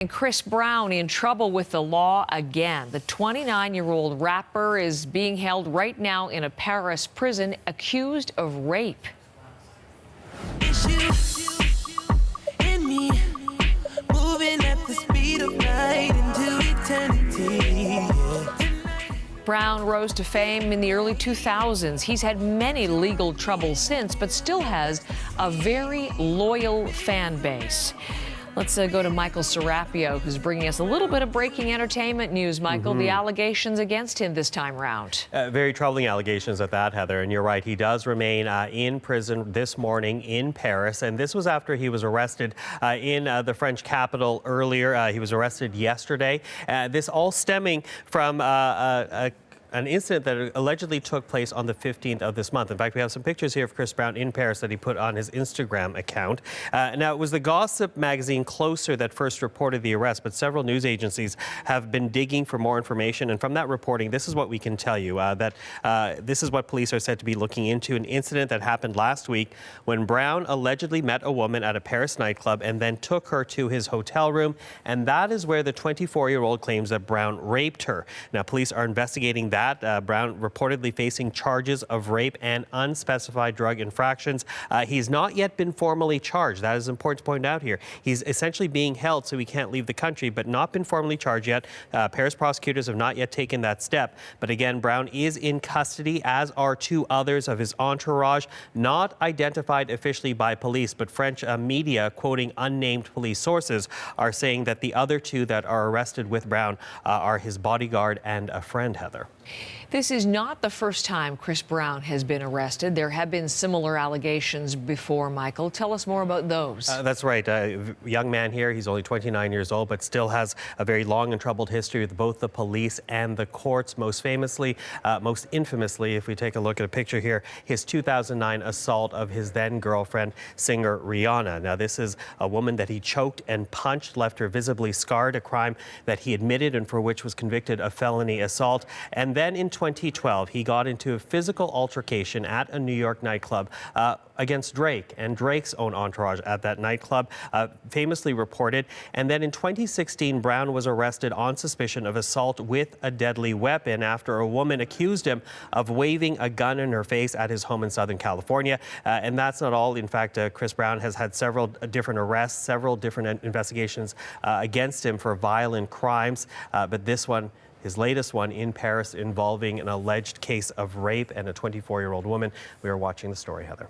And Chris Brown in trouble with the law again. The 29-year-old rapper is being held right now in a Paris prison accused of rape. Brown rose to fame in the early 2000s. He's had many legal troubles since, but still has a very loyal fan base. Let's go to Michael Serapio, who's bringing us a little bit of breaking entertainment news. Michael, the allegations against him this time round. Very troubling allegations at that, Heather. And you're right, he does remain in prison this morning in Paris. And this was after he was arrested in the French capital earlier. He was arrested yesterday. This all stemming from an incident that allegedly took place on the 15th of this month. In fact, we have some pictures here of Chris Brown in Paris that he put on his Instagram account. Now, it was the gossip magazine Closer that first reported the arrest, but several news agencies have been digging for more information. And from that reporting, this is what we can tell you, that this is what police are said to be looking into, an incident that happened last week when Brown allegedly met a woman at a Paris nightclub and then took her to his hotel room. And that is where the 24-year-old claims that Brown raped her. Now, police are investigating that. Brown reportedly facing charges of rape and unspecified drug infractions. He's not yet been formally charged. That is important to point out here. He's essentially being held so he can't leave the country, but not been formally charged yet. Paris prosecutors have not yet taken that step. But again, Brown is in custody, as are two others of his entourage, not identified officially by police, but French media, quoting unnamed police sources, are saying that the other two that are arrested with Brown are his bodyguard and a friend, Heather. This is not the first time Chris Brown has been arrested. There have been similar allegations before, Michael. Tell us more about those. That's right. Young man here, he's only 29 years old, but still has a very long and troubled history with both the police and the courts. Most infamously, if we take a look at a picture here, his 2009 assault of his then girlfriend, singer Rihanna. Now, this is a woman that he choked and punched, left her visibly scarred, a crime that he admitted and for which was convicted of felony assault. And then in 2012, he got into a physical altercation at a New York nightclub against Drake and Drake's own entourage at that nightclub, famously reported. And then in 2016, Brown was arrested on suspicion of assault with a deadly weapon after a woman accused him of waving a gun in her face at his home in Southern California. And that's not all. In fact, Chris Brown has had several different arrests, several different investigations against him for violent crimes. But this one, his latest one in Paris, involving an alleged case of rape and a 24-year-old woman. We are watching the story, Heather.